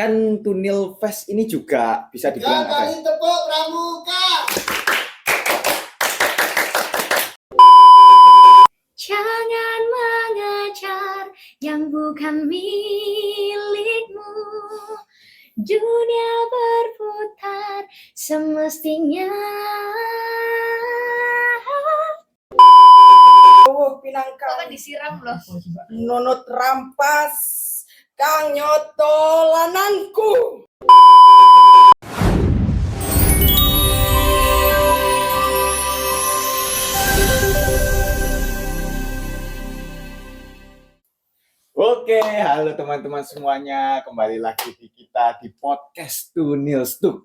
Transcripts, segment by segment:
kan Tunil Fest ini juga bisa dibilang apa ya? Tepuk pramuka. Jangan mengejar yang bukan milikmu. Dunia berputar semestinya. Pinangka. Kok disiram loh? Nonot rampas kang nyoto lanangku. Oke, halo teman-teman semuanya, kembali lagi di kita di podcast Tunil Stuk.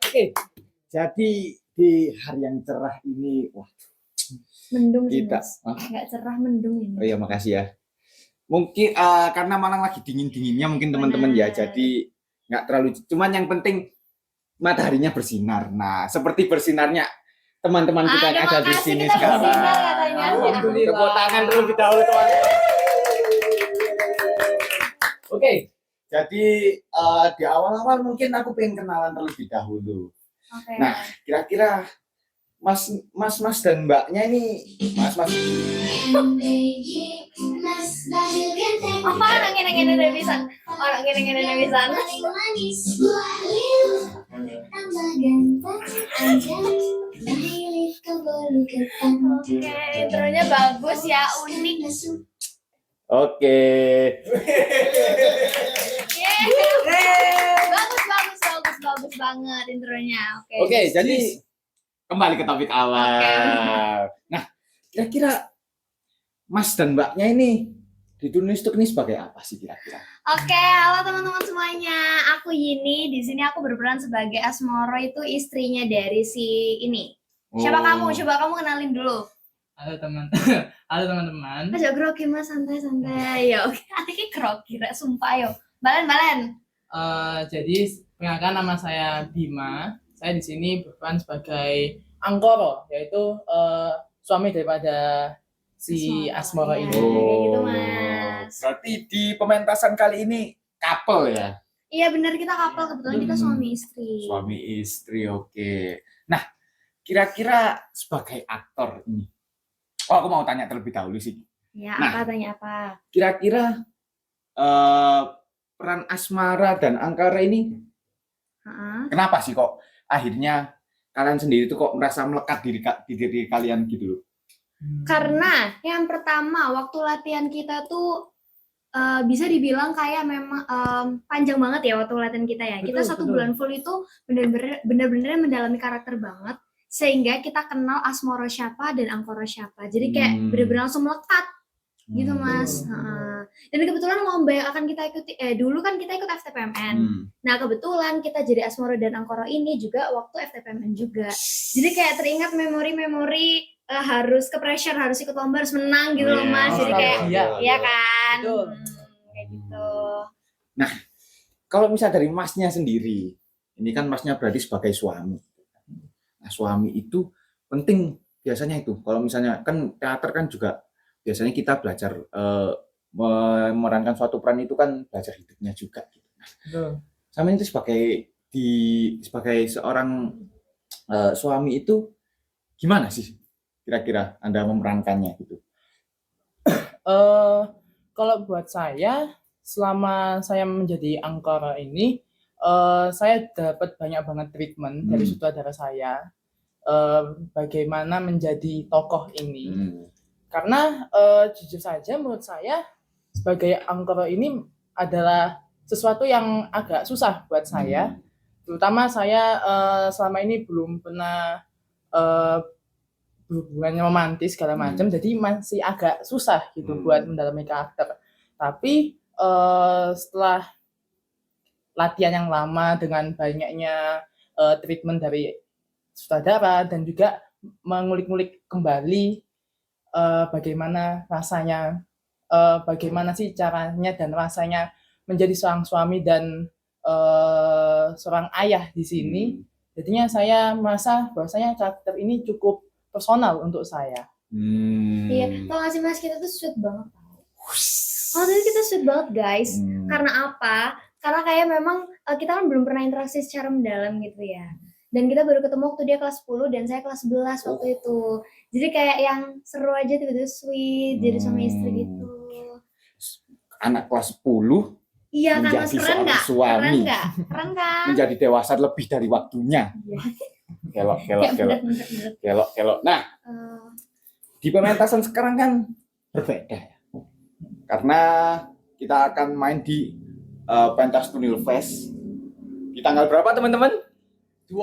Oke, jadi di hari yang cerah ini, wah, Mendung sih, kita, Mas. Nggak cerah, mendung ini. Oh iya, makasih ya. Mungkin karena Malang lagi dingin-dinginnya mungkin teman-teman ya, jadi nggak terlalu. Cuman yang penting mataharinya bersinar. Nah, seperti bersinarnya teman-teman kita yang ada di sini sekarang. Alhamdulillah. Tepuk tangan terlebih dahulu, teman. Oke, jadi di awal-awal mungkin aku pengen kenalan terlebih dahulu. Okay. Nah, kira-kira Mas dan Mbaknya ini, Mas. Oh, orang gini-gini udah bisa. Orang gini-gini udah bisa. Oke, intronya bagus ya, unik. Oke. Bagus banget intronya. Oke, jadi kembali ke topik awal. Nah, kira-kira Mas dan Mbaknya ini di Tunil Stuk ini sebagai apa sih kira-kira? Oke, halo teman-teman semuanya. Aku Yini. Di sini aku berperan sebagai Asmoro, itu istrinya dari si ini. Siapa kamu? Coba kamu kenalin dulu. Halo teman-teman. Aja grogi Mas, santai-santai. Ya oke, anaknya grogi rek sumpah yo. Balen. Jadi perkenalkan, nama saya Bima. Saya di sini berperan sebagai Angkoro, yaitu suami daripada si Asmoro ini. Kayak gitu, Mas. Berarti di pementasan kali ini couple ya? Iya benar, kita couple, kebetulan kita suami istri. Suami istri, oke. Nah, kira-kira sebagai aktor ini, aku mau tanya terlebih dahulu sih. Ya, Nah, tanya apa? Kira-kira peran Asmara dan Angkara ini kenapa sih kok akhirnya kalian sendiri tuh kok merasa melekat di diri kalian gitu loh? Karena yang pertama, waktu latihan kita tuh bisa dibilang kayak memang panjang banget ya waktu latihan kita ya. Kita satu bulan full itu benar-benar mendalami karakter banget, sehingga kita kenal Asmoro siapa dan Angkoro siapa. Jadi kayak benar-benar langsung melekat gitu, Mas. Dan kebetulan lomba yang akan kita ikuti, dulu kan kita ikut FTPMN. Nah, kebetulan kita jadi Asmoro dan Angkoro ini juga waktu FTPMN juga. Jadi kayak teringat memori-memori harus ke pressure, harus ikut lomba, harus menang gitu loh, Mas. Jadi kayak iya kan. Kayak gitu. Nah, kalau misalnya dari Masnya sendiri, ini kan Masnya berarti sebagai suami. Nah, suami itu penting biasanya itu. Kalau misalnya kan teater kan juga biasanya kita belajar memerankan suatu peran itu kan belajar hidupnya juga gitu. Sama itu sebagai seorang suami itu gimana sih kira-kira Anda memerankannya gitu? Kalau buat saya, selama saya menjadi Angkara ini, saya dapat banyak banget treatment dari sutradara saya, bagaimana menjadi tokoh ini. Karena jujur saja menurut saya sebagai Angkara ini adalah sesuatu yang agak susah buat saya. Terutama saya selama ini belum pernah berhubungan romantis segala macam, jadi masih agak susah gitu buat mendalami karakter. Tapi setelah latihan yang lama dengan banyaknya treatment dari sutradara dan juga mengulik-ngulik kembali bagaimana rasanya, bagaimana sih caranya dan rasanya menjadi seorang suami dan seorang ayah di sini. Jadinya saya merasa bahwasanya karakter ini cukup personal untuk saya. Iya, tau gak sih Mas, kita tuh sweet banget. Waktu itu kita sweet banget guys. Karena apa? Karena kayak memang kita kan belum pernah interaksi secara mendalam gitu ya. Dan kita baru ketemu waktu dia kelas 10 dan saya kelas 11 waktu itu. Jadi kayak yang seru aja, tiba-tiba sweet, jadi suami istri gitu. Anak kelas 10 Iya kan Mas, menjadi keren seorang nggak? suami. Keren nggak? Keren kan? menjadi dewasa lebih dari waktunya. Kelok. Nah, di pementasan sekarang kan berbeda ya. Karena kita akan main di Pentas Tunil Fest di tanggal berapa teman-teman? 20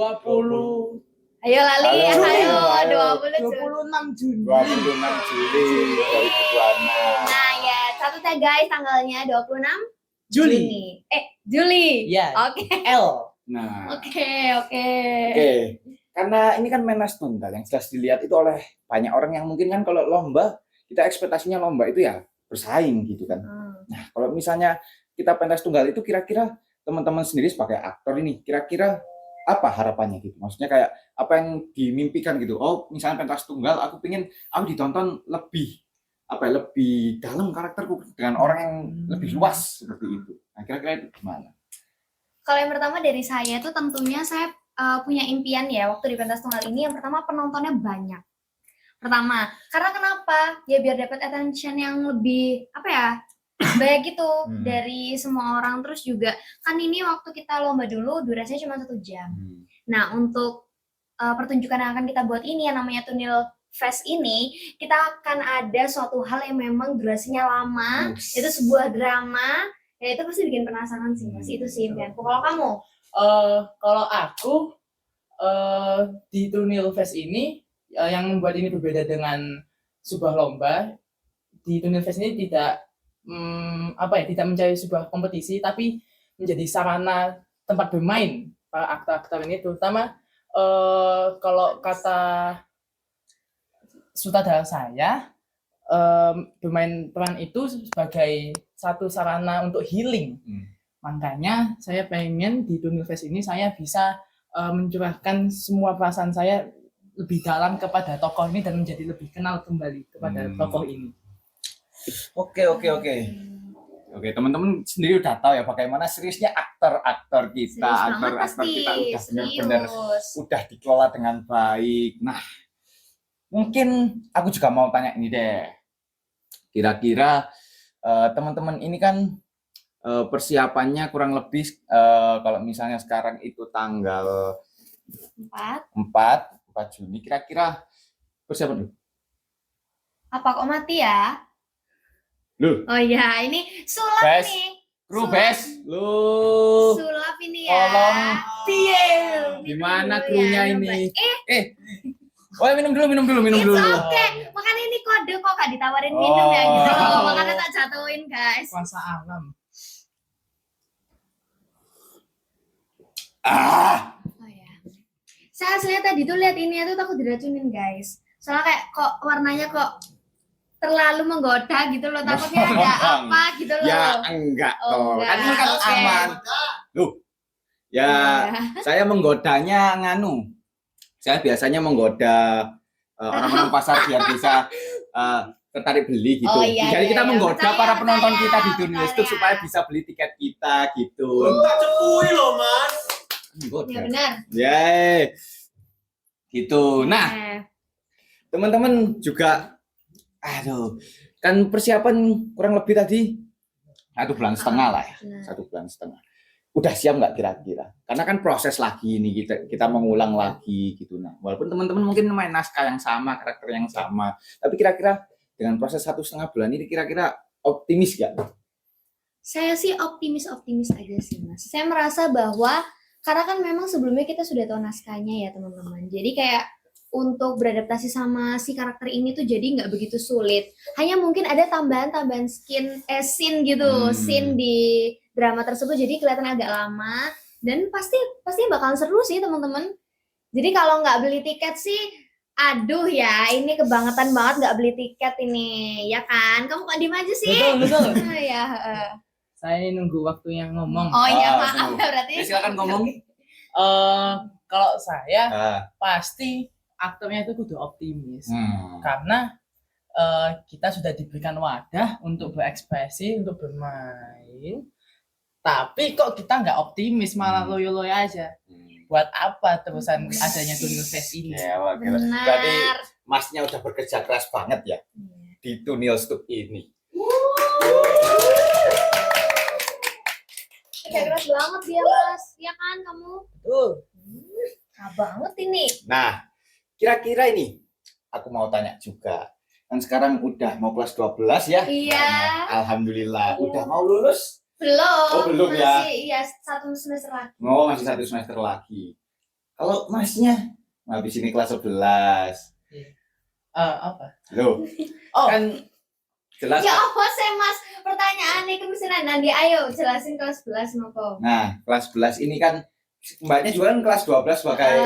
Ayo Lali, Halo, ayo, 26 Juni. 26 Juli 2026. Nah ya, catat ya guys, tanggalnya 26 Juli. Juli. Iya. Oke. L. Nah, Oke. karena ini kan Menas Tunggal yang jelas dilihat itu oleh banyak orang yang mungkin kan kalau lomba, kita ekspektasinya lomba itu ya bersaing gitu kan. Nah, kalau misalnya kita pentas tunggal itu kira-kira teman-teman sendiri sebagai aktor ini kira-kira apa harapannya gitu? Maksudnya kayak apa yang dimimpikan gitu? Oh, misalnya pentas tunggal, aku pengen aku ditonton lebih dalam karakterku dengan orang yang lebih luas seperti itu. Nah, kira-kira itu gimana? Kalau yang pertama dari saya tuh tentunya saya punya impian ya waktu di pentas tunggal ini. Yang pertama penontonnya banyak. Pertama, karena kenapa? Ya biar dapat attention yang lebih banyak gitu dari semua orang. Terus juga kan ini waktu kita lomba dulu durasinya cuma 1 jam. Nah untuk pertunjukan yang akan kita buat ini yang namanya Tunil Fest ini, kita akan ada suatu hal yang memang durasinya lama. Itu sebuah drama. Ya itu pasti bikin penasaran sih Mas. Itu sih impianku. Kalau kamu? Kalau aku di Tunil Fest ini yang membuat ini berbeda dengan sebuah lomba, di Tunil Fest ini tidak tidak mencari sebuah kompetisi, tapi menjadi sarana tempat bermain para aktor-aktor ini, terutama kalau kata sutradara saya, bermain peran itu sebagai satu sarana untuk healing. Makanya saya pengen di Tunil Fest ini saya bisa mencurahkan semua perasaan saya lebih dalam kepada tokoh ini dan menjadi lebih kenal kembali kepada tokoh ini. Oke, teman-teman sendiri udah tahu ya bagaimana seriusnya aktor-aktor kita, aktor-aktor kita udah benar-benar udah dikelola dengan baik. Nah, mungkin aku juga mau tanya ini deh. Kira-kira teman-teman ini kan persiapannya kurang lebih kalau misalnya sekarang itu tanggal 4 Juni, kira-kira persiapan dulu. Apa kok mati ya? Loh. Oh iya, ini sulap Bes. nih. Kru Bes, lu Sulap ini ya. tolong Minum gimana dulu krunya ya, ini? Mbak. Oh, minum dulu. Oke. Makanya ini kode kok gak ditawarin minum ya gitu. Oh. Makanya tak jatuhin guys. Kuasa alam. Oh ya. Saya aslinya tadi tuh lihat ini tuh takut diracunin guys. Soalnya kayak kok warnanya kok terlalu menggoda gitu loh, takutnya ada apa gitu loh. Ya enggak Oh, toh. enggak. Kan ini kan Oke. aman. Loh. Ya, saya menggodanya nganu. Saya biasanya menggoda orang-orang pasar biar bisa tertarik beli gitu. Oh, iya, Jadi iya, kita iya. menggoda Percaya, para penonton percaya, kita di Tunil percaya. supaya bisa beli tiket kita gitu. Tak cepui loh mas. Menggoda. Ya benar. Yeay. Gitu. Nah, Eh, teman-teman juga kan persiapan kurang lebih tadi 1,5 bulan lah ya. benar. 1,5 bulan. Udah siap nggak kira-kira? Karena kan proses lagi ini kita mengulang lagi gitu. Nah, walaupun teman-teman mungkin main naskah yang sama, karakter yang sama, tapi kira-kira dengan proses 1,5 bulan ini kira-kira optimis nggak? Saya sih optimis aja sih mas. Saya merasa bahwa karena kan memang sebelumnya kita sudah tahu naskahnya ya teman-teman. Jadi kayak untuk beradaptasi sama si karakter ini tuh jadi nggak begitu sulit. Hanya mungkin ada tambahan scene gitu, scene di drama tersebut jadi kelihatan agak lama dan pasti bakalan seru sih teman-teman. Jadi kalau nggak beli tiket sih, aduh ya ini kebangetan banget nggak beli tiket ini, ya kan? Kamu kok diem aja sih? Betul. Ya. Saya nunggu waktu yang ngomong. Oh iya Ah, maaf tunggu. berarti. Ya, silakan ngomong. Kalau saya Ah, pasti aktornya itu kudu optimis. Hmm. Karena kita sudah diberikan wadah untuk berekspresi, untuk bermain, tapi kok kita nggak optimis, malah loyo-loyo aja. Buat apa terusan adanya Tunil Fest ini? Ya, oke. Berarti Masnya udah bekerja keras banget ya di Tunil Stup ini. Kerja keras banget dia Mas, ya kan kamu? Betul. Nah banget ini. Nah, kira-kira ini aku mau tanya juga. Kan sekarang udah mau kelas 12 ya? Iya. Nah, alhamdulillah. Udah mau lulus? Belum. Oh, belum ya? Masih, iya, 1 semester lagi. Oh, masih 1 semester lagi. Kalau Masnya habis ini kelas 11. Apa? Loh, Oh, kan jelas. Ya apa sih Mas? Pertanyaan nih kemiskinan. Nanti ayo jelasin kelas 11 nopo. Nah, kelas 11 ini kan Mbaknya juga kan kelas 12 sebagai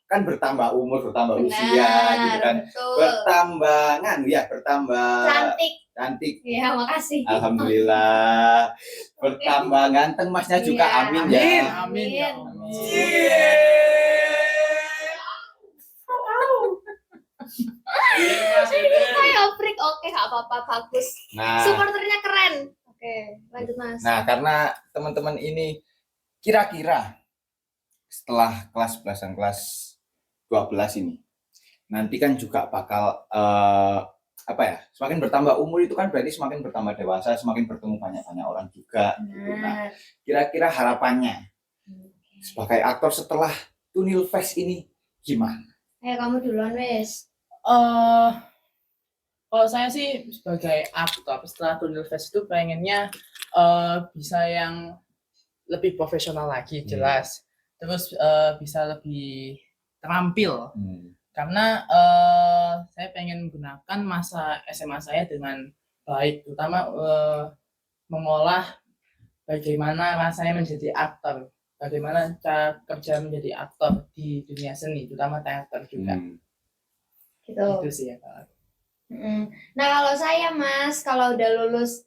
kan bertambah umur, bertambah usia gitu kan. Betul. Bertambah cantik. Ya, makasih. Alhamdulillah. Bertambah ganteng Masnya juga. Iya. Amin ya. Amin. Ya, Amin. amin. Kayak break, oke gak apa-apa, bagus. Nah, Supporternya keren. Oke, lanjut Mas. nah karena teman-teman ini kira-kira setelah kelas 11 dan kelas 12 ini nanti kan juga bakal apa ya, semakin bertambah umur itu kan berarti semakin bertambah dewasa, semakin bertemu banyak-banyak orang juga gitu. Nah, kira-kira harapannya sebagai aktor setelah Tunil Fest ini gimana? Ayo kamu duluan wes. Kalau saya sih sebagai aktor setelah Tunil Fest itu pengennya bisa yang lebih profesional lagi, jelas. Terus bisa lebih terampil. Karena saya pengen menggunakan masa SMA saya dengan baik, terutama mengolah bagaimana rasanya menjadi aktor, bagaimana cara kerja menjadi aktor di dunia seni, terutama teater juga. Gitu. Itu sih ya Kak. Nah kalau saya Mas, kalau udah lulus,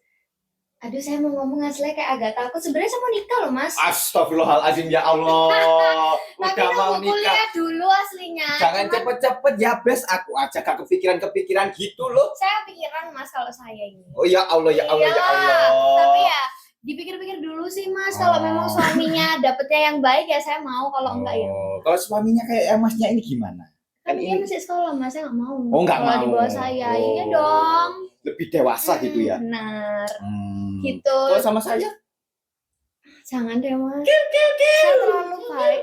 aduh saya mau ngomong asli kayak agak takut. Sebenarnya saya mau nikah loh Mas. Astagfirullahaladzim ya Allah. Tapi Udah mau nunggu nikah. kuliah dulu aslinya. Jangan Cuman cepet-cepet ya, Bes. Aku aja gak kepikiran gitu loh. saya pikiran Mas kalau saya ini. Oh ya Allah, ya Allah, ya Iya, Allah. Tapi ya dipikir-pikir dulu sih Mas. Kalau memang suaminya dapetnya yang baik ya saya mau. Kalau enggak ya. Kalau suaminya kayak Masnya ini gimana? Kan dia ini masih sekolah Mas, saya nggak mau. Oh, nggak Kalau di mau. bawah saya, Oh. iya dong. lebih dewasa gitu ya. Benar. Hmm. Gitu. Kalau sama saya? Jangan deh Mas. Saya terlalu baik.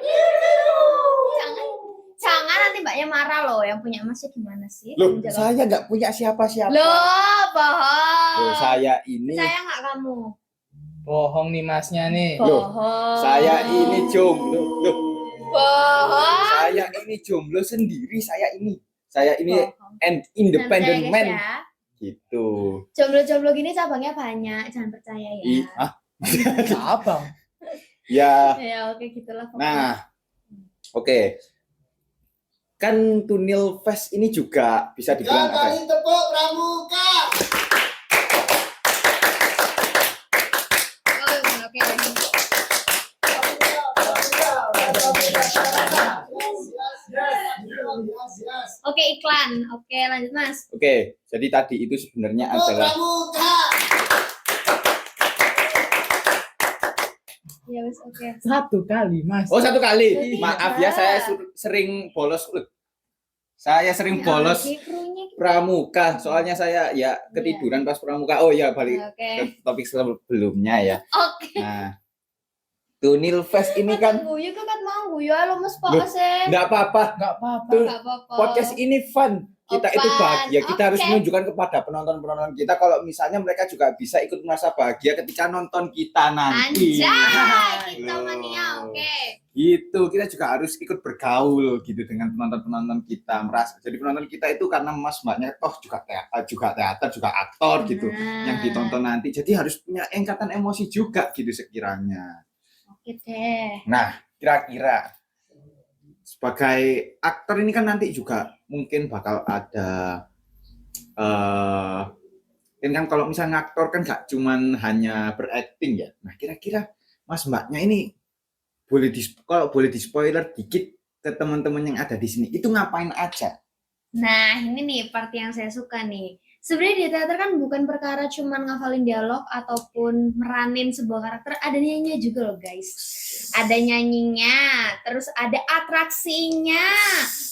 Jangan nanti mbaknya marah loh. Yang punya Masnya gimana sih? Loh, Menjaga- saya nggak punya siapa-siapa. Loh, bohong. Loh, saya ini. Saya nggak kamu. Bohong nih Masnya nih. Loh, Bohong. saya ini jomblo. Loh, Bohong. saya ini jomblo sendiri. Saya ini Bohong. an independent Santai, man. guys, ya. Gitu. Jomblo-jomblo gini cabangnya banyak. Jangan percaya ya. Abang. Ya. Ya oke gitulah. pokoknya. Nah, oke. Kan Tunil Fest ini juga bisa dibilang apa ya? tepuk pramuka. Oh, oke. Oke iklan. Oke lanjut Mas. Oke, jadi tadi itu sebenarnya adalah pramuka. Ya wes oke. 1 kali Mas. Oh, 1 kali. Jadi, Maaf ya, saya sering bolos. Saya sering bolos pramuka. Soalnya saya ya ketiduran pas pramuka. Oh ya, balik Oke. ke topik sebelumnya ya. Oke. Nah, Tunil Fest ini kan Guyu tuh kan mau guyu lo Mas Pak Loh, sih. enggak apa-apa. Enggak apa-apa. Tuh, Enggak apa-apa. Podcast ini fun. Kita Oh, itu fun. bahagia. Kita harus Oke. menunjukkan kepada penonton-penonton kita kalau misalnya mereka juga bisa ikut merasa bahagia ketika nonton kita nanti. Anjay, kita Loh. mania. Oke. Gitu, kita juga harus ikut bergaul gitu dengan penonton-penonton kita. Merasa jadi penonton kita itu karena Mas Mbaknya toh juga teater, juga aktor gitu yang ditonton nanti. Jadi harus punya ikatan emosi juga gitu sekiranya. Oke deh. Nah, kira-kira sebagai aktor ini kan nanti juga mungkin bakal ada ini kan kalau misalnya aktor kan gak cuman hanya berakting ya. Nah, kira-kira Mas Mbaknya ini kalau boleh di spoiler dikit ke teman-teman yang ada di sini itu ngapain aja? Nah, ini nih part yang saya suka nih. Sebenarnya di teater kan bukan perkara cuman ngafalin dialog ataupun meranin sebuah karakter, ada nyanyinya juga loh guys. Ada nyanyinya, terus ada atraksinya.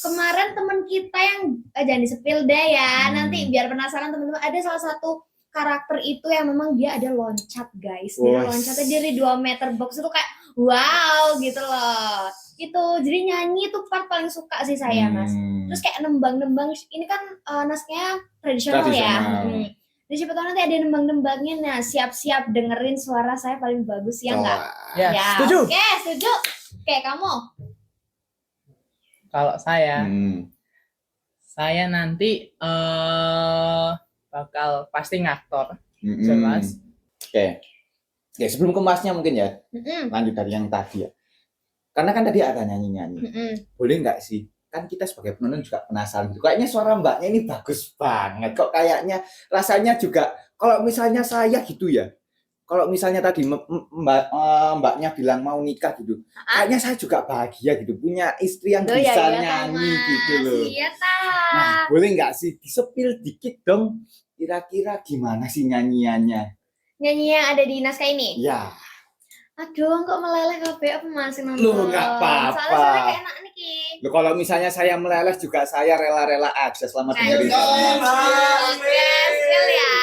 Kemarin teman kita yang jangan disepil deh ya, nanti biar penasaran teman-teman, ada salah satu karakter itu yang memang dia ada loncat guys. Dia loncatnya dari 2 meter box itu kayak wow gitu loh. Gitu, jadi nyanyi itu part paling suka sih saya mas. Terus kayak nembang-nembang, ini kan naskahnya tradisional ya. Jadi siapa tahu nanti ada nembang-nembangnya. Nah, siap-siap dengerin suara saya paling bagus ya enggak? Ya, Setuju. Oke, setuju. Oke, kamu? Kalau saya nanti bakal pasti ngaktor, jelas. Oke, sebelum ke masnya mungkin ya, lanjut dari yang tadi ya. Karena kan tadi ada nyanyi-nyanyi. Boleh nggak sih? Kan kita sebagai penonton juga penasaran. Kayaknya suara mbaknya ini bagus banget. Kok kayaknya rasanya juga, kalau misalnya saya gitu ya, kalau misalnya tadi mbaknya bilang mau nikah gitu, kayaknya saya juga bahagia gitu, punya istri yang bisa nyanyi gitu loh. Iya, Nah, boleh nggak sih disepil dikit dong, kira-kira gimana sih nyanyiannya? Nyanyi yang ada di naskah ini? Ya. Aduh, kok meleleh kabeh apa masih nonton? Loh, nggak apa-apa. Soalnya saya kayak enak nih Ki. Loh, kalau misalnya saya meleleh juga saya rela-rela aja selama dengerin. Oke, skill ya.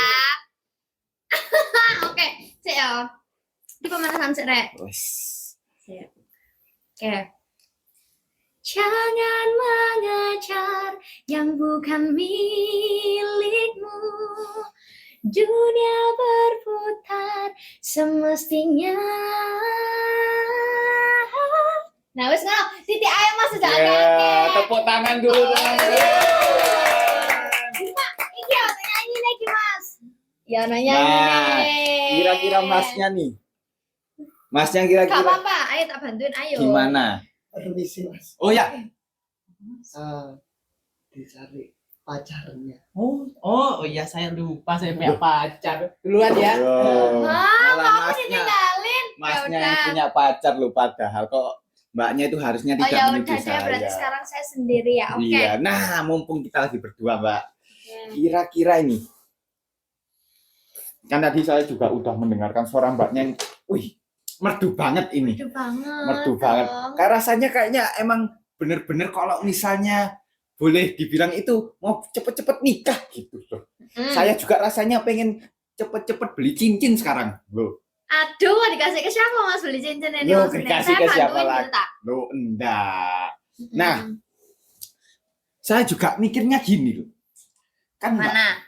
Oke, cek ya. Di pemanasan cek rek. Oke. Jangan mengejar yang bukan milikmu. Dunia berputar semestinya. Nah, wes ngono. Titik ayo Mas sudah ada. Tepuk tangan dulu. Iki ya nyanyi lagi Mas. Ya nanya. Kira-kira Masnya nih. Masnya kira-kira. Gak apa-apa, ayo tak bantuin ayo. Gimana? Permisi mas. Oh ya. Dicari pacarnya. Oh iya saya lupa saya punya pacar. Duluan ya. Kamu ditinggalin. Masnya yang punya pacar loh, padahal kok mbaknya itu harusnya tidak menuju saya. Berarti sekarang saya sendiri ya. Oke. Iya. Nah, mumpung kita lagi berdua, Mbak. Kira-kira ini. Kan tadi saya juga udah mendengarkan suara mbaknya yang, wih, merdu banget ini. Merdu banget. Kayak rasanya kayaknya emang bener-bener kalau misalnya boleh dibilang itu mau cepet-cepet nikah gitu loh. Saya juga rasanya pengen cepet-cepet beli cincin sekarang loh. Aduh, dikasih ke siapa Mas beli cincin ini? Loh, Maksudnya dikasih saya ke siapa bantuin lagi? gitu, tak? Loh, enggak. Nah, saya juga mikirnya gini loh. Kan Mana?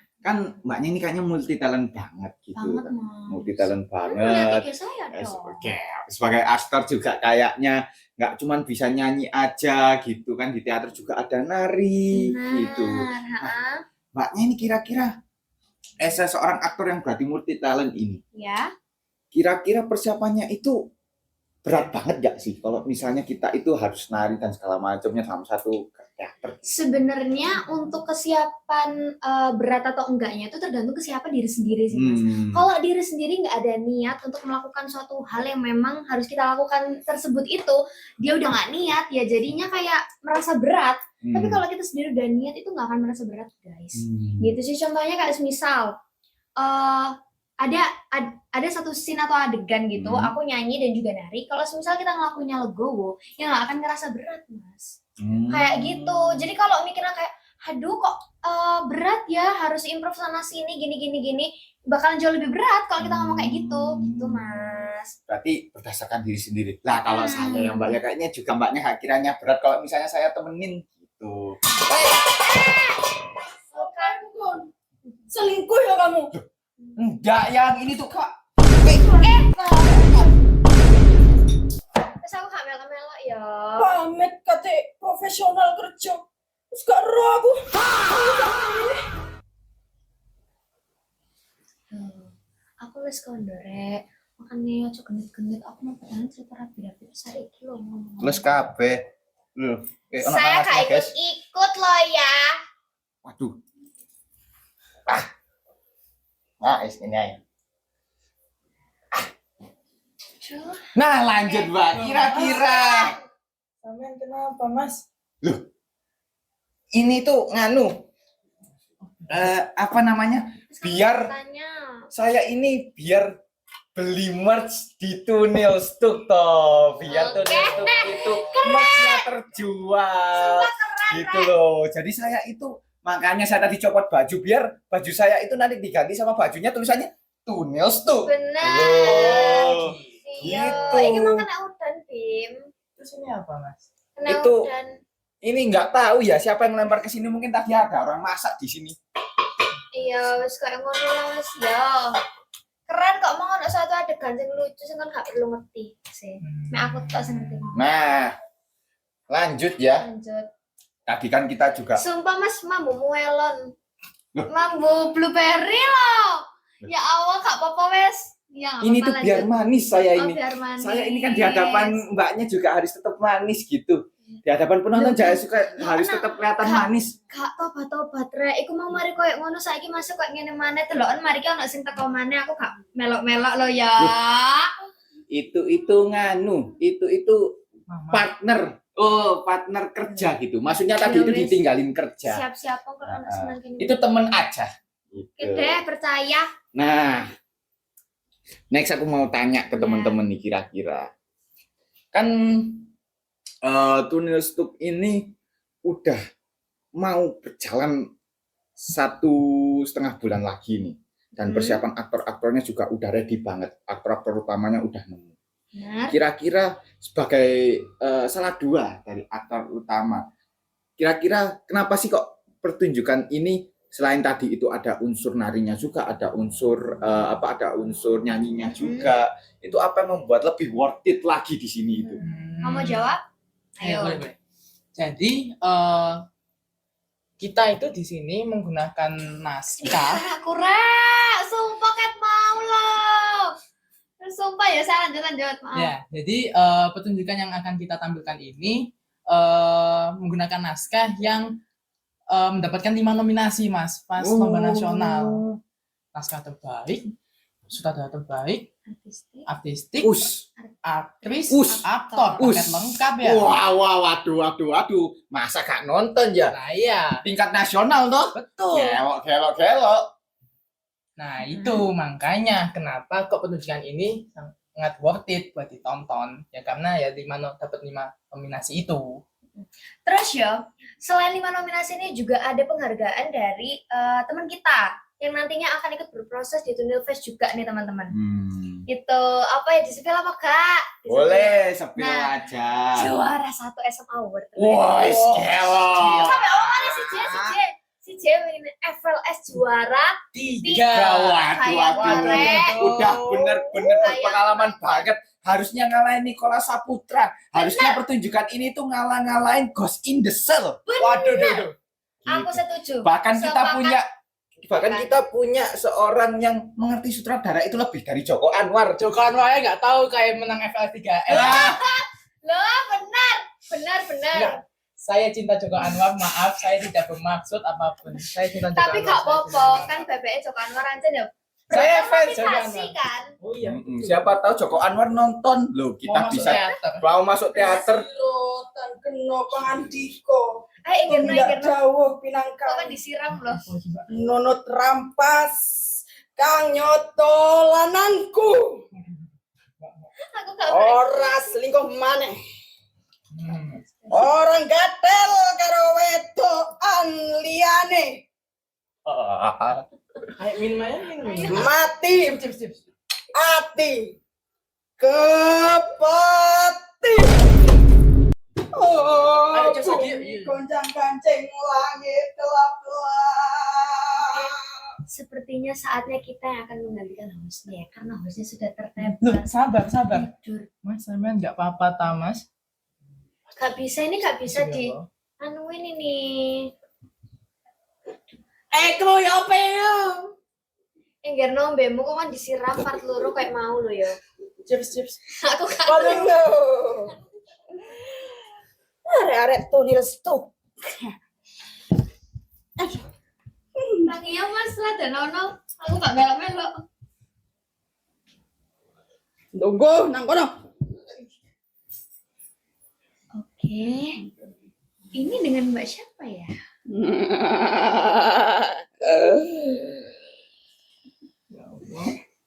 mbaknya ini kayaknya multi talent banget gitu. Banget, Mas. Multi talent banget. Lihat saya dong. Oke, sebagai aktor juga kayaknya nggak cuma bisa nyanyi aja gitu kan, di teater juga ada nari gitu. Nah, mbaknya ini kira-kira seorang aktor yang berarti multi talent ini. Ya. Kira-kira persiapannya itu berat banget gak sih kalau misalnya kita itu harus nari dan segala macamnya sama satu teater? Sebenarnya untuk kesiapan berat atau enggaknya itu tergantung kesiapan diri sendiri sih Mas. Kalau diri sendiri nggak ada niat untuk melakukan suatu hal yang memang harus kita lakukan tersebut itu, dia udah nggak niat ya jadinya kayak merasa berat. Tapi kalau kita sendiri udah niat itu nggak akan merasa berat guys. Gitu sih contohnya kayak misal ada satu scene atau adegan gitu, aku nyanyi dan juga nari. Kalau misal kita ngelakuinnya legowo, ya nggak akan ngerasa berat Mas. Kayak gitu. Jadi kalau mikirnya kayak, aduh kok berat ya harus improve sana sini gini, bakalan jauh lebih berat kalau kita ngomong kayak gitu, gitu Mas. Berarti berdasarkan diri sendiri. Lah kalau saya yang mbaknya kayaknya juga mbaknya kiranya berat kalau misalnya saya temenin gitu. Selingkuh ya kamu? Enggak, yang ini tuh Kak. Terus aku gak melo-melo ya. Pamit kate profesional kerja. Terus gak ero aku. Aku wis kondore. Makanya aja genit-genit aku mau padahal cerita rapi-rapi saiki lho ngomong. Plus kabeh. Loh, Saya gak ikut-ikut loh ya. Waduh. Ini aja. Nah, lanjut Mbak. Kira-kira Sampean kenapa, Mas? Ini tuh nganu apa namanya? Biar saya ini biar beli merch di Tunnel Stuk toh, biar Oke. Tunnel Stuk itu merchnya terjual gitu loh. Jadi saya itu makanya saya tadi copot baju biar baju saya itu nanti diganti sama bajunya tulisannya Tunnel Stuk. Benar. Loh, Iya, gitu. ini mau kena udan, Bim. Terus ini apa, Mas? Kena Itu- udan. Ini nggak tahu ya siapa yang lempar ke sini, mungkin tadi ada orang masak di sini. Iya, wis kayak ngono lah, Mas. Ya. Keren kok mau ono satu adegan sing lucu sing kan gak perlu ngerti sih. Nek aku tak sing ngerti. Nah, lanjut ya. Lanjut. Tadi kan kita juga Sumpah Mas, mambu melon. Loh. Mambu blueberry loh. Ya Allah, gak apa-apa wes. Ya, ini tuh biar manis saya Oh, ini. biar manis. Saya ini kan di hadapan mbaknya juga harus tetap manis gitu. Di hadapan penonton Loh, jangan suka harus enak. tetap kelihatan Kak. manis. Gak tobat-tobat rek. Iku mau mari koyo ngono saiki masuk koyo ngene maneh deloken mari ki ono sing teko maneh aku gak melok-melok lo ya. Itu nganu, itu Mama. partner. Oh, partner kerja gitu. Maksudnya tadi Ya itu wis. ditinggalin kerja. Siap-siap kok kalau ono seneng kene. Itu temen aja. Gitu. Gede percaya. Nah, next aku mau tanya ke teman-teman nih kira-kira. Kan Tunnel Stuk ini udah mau berjalan 1,5 bulan lagi nih. Dan persiapan aktor-aktornya juga udah ready banget. Aktor-aktor utamanya udah nemu. Benar. Kira-kira sebagai salah dua dari aktor utama, kira-kira kenapa sih kok pertunjukan ini selain tadi itu ada unsur narinya juga, ada unsur ada unsur nyanyinya juga, itu apa yang membuat lebih worth it lagi di sini itu? Mau jawab? Ayo. Ayo. Boleh. Jadi kita itu di sini menggunakan naskah. Aku rek, sumpah ket mau loh. Sumpah ya, saya lanjut. Maaf. Ya, jadi pertunjukan yang akan kita tampilkan ini menggunakan naskah yang mendapatkan 5 nominasi, Mas, pas lomba nasional. Naskah terbaik, sutradara terbaik, artistik, aktris, Us. aktor, Us. paket lengkap ya. Waduh, masa gak nonton ya? Nah, iya, Tingkat nasional toh? betul. Gelok. Nah, itu makanya kenapa kok pertunjukan ini sangat worth it buat ditonton. Ya karena ya dapat 5 nominasi itu. Terus ya, selain 5 nominasi ini juga ada penghargaan dari teman kita yang nantinya akan ikut berproses di Tunnel Fest juga nih teman-teman. Itu apa ya, disipil apa kak? Disipil. Boleh, sepil Nah, aja. Juara 1 SM Award. Wah, gelok. Sampai omongannya si J ini FLS juara 3. Waduh. Udah bener-bener berpengalaman banget. Harusnya ngalahin Nicholas Saputra. Harusnya pertunjukan ini tuh ngalahin Ghost in the Shell. Waduh. Aku setuju. Bahkan kita Sepakat. punya seorang yang mengerti sutradara itu lebih dari Joko Anwar. Joko Anwar nggak tahu kayak menang FL 3M. Loh, benar. Enggak. Saya cinta Joko Anwar, maaf saya tidak bermaksud apapun. Saya cinta Joko Tapi Anwar. gak apa-apa, kan BPE Joko Anwar aja ya. Saya fans Joko Bermotivasi Anwar. kan. Oh iya. Siapa tahu Joko Anwar nonton. Loh, kita Mau masuk bisa teater. mau masuk teater. Tan keno pangandika. Ingin Tidak jauh Kok kan pinangkan. disiram loh. Nunut rampas kang nyoto lananku. Aku gak Ora selingkuh maneh. Hmm. Orang gatel karo wedokan liyane. Ayo minum aja, minum. Mati Chips, chips. ati kepati. Oh, Ayo, Cus, lagi. bumi gonjang kancing langit gelap-gelap. Sepertinya saatnya kita yang akan menggantikan hostnya ya, karena hostnya sudah Loh, tertempel sabar. tidur. Mas, sampean nggak apa-apa, Mas. Gak bisa di Iya, anuin ini. Eko ya apa ya? Enggak nombemu kok kan disiram part loro kayak mau lo ya. Chips. Aku gak Waduh. Arek-arek Tunnel Stuk. lagi ya mas lah dan nono. Aku gak melok-melok. Tunggu nang kono. Oke. Ini dengan Mbak siapa ya?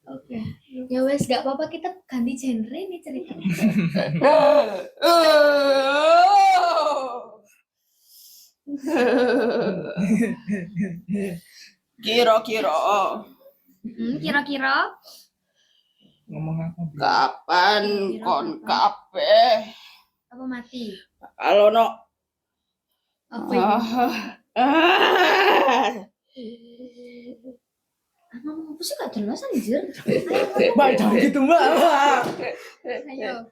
Oke. Ya wes, gak apa-apa, kita ganti genre nih ceritanya. Kira-kira Kira-kira Ngomong apa? kapan Kira-kira kon kapan? kabeh apa mati? kalau no Apa ini? Ngomong apa sih gak jelas anjir? Ayo, Mbak, jangan gitu, Mbak. ayo.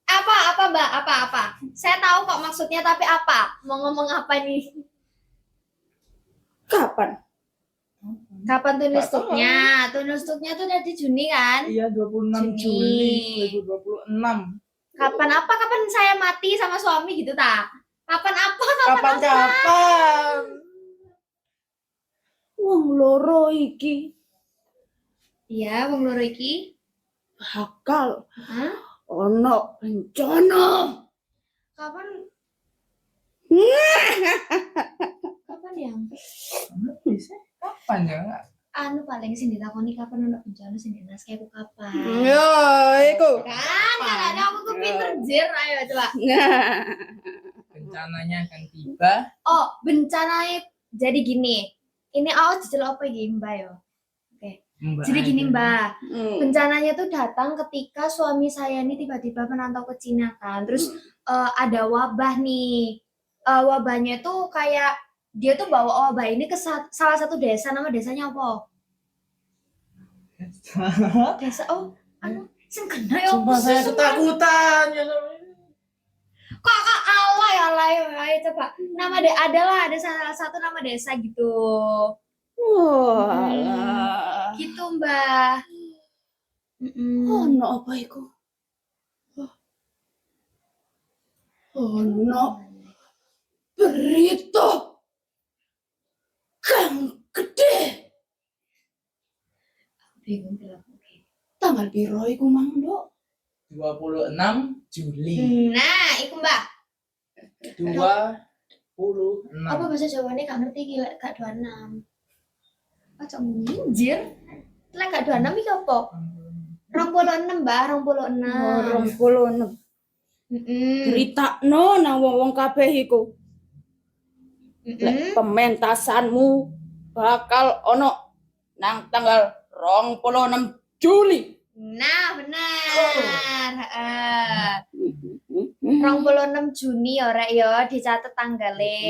Apa Mbak? Apa? Saya tahu kok maksudnya, tapi apa? Mau ngomong apa nih? kapan Kapan tulis Nggak tahu. tutnya? Tulis tutnya tuh dari Juni kan? Iya, 26 Juli 2026. Kapan apa? Kapan saya mati sama suami gitu ta? Kapan apa? Kapan-kapan. wong loro iki Iya, wong loro iki. bakal Hah? ono bencana Kapan? Kapan yang? Bisa kapan ya? Anu paling sing ditakoni kapan ono bencana sing dinas kayak kapan? ya iku Kan ada aku tuh pinter jir, ayo coba. Rencananya akan tiba. Oh, bencananya jadi gini. Ini jejel apa iki, Mbak yo? Mbak Jadi gini, aja. Mbak. Bencananya tuh datang ketika suami saya ini tiba-tiba menantau ke Cina kan. Terus ada wabah nih. Wabahnya tuh kayak dia tuh bawa wabah ini ke salah satu desa. Nama desanya apa? Desa sing kena ya. Sumpah saya ketakutan ya. Kakak alay coba. Ada salah satu nama desa gitu. walah Gitu, Mbak. ono apa iku ono berita kang gede Bingung bilang oke. tanggal piro iku mang Nduk 26 Juli Nah, iku Mbak. 26. Apa bahasa Jawanya gak ngerti gila gak 26. Cok minjir. Lek gak 26 iki apa? 26, Mbak, 26. 26 Critakno nang wong-wong kabeh iku lek pementasanmu bakal ono nang tanggal 26 Juli. Nah, benar. Heeh. 26 Juni ya rek ya dicatet tanggale.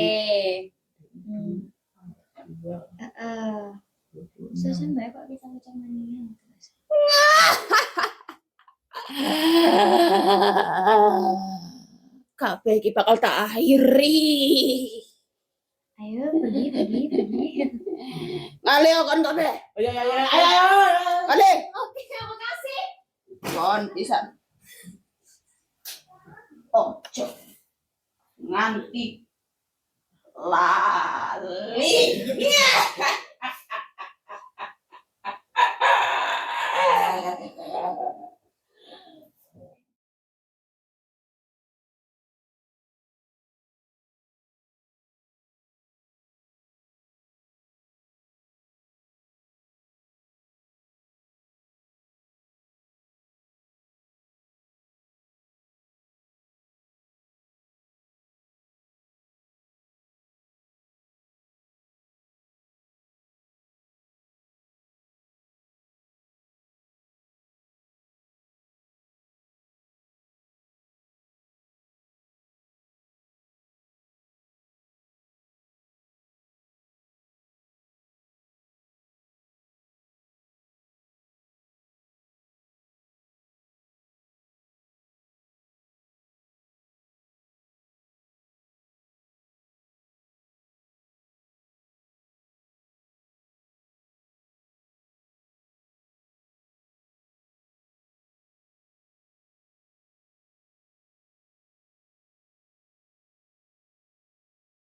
Heeh. Susah Mbak kok kita mania. Kabeh iki bakal tak akhiri. Ayo pergi. Ngale kon kabeh. Ya. Ayo. Ngale. Oke, terima kasih. Kon pisan. Ojo. Nganti lali.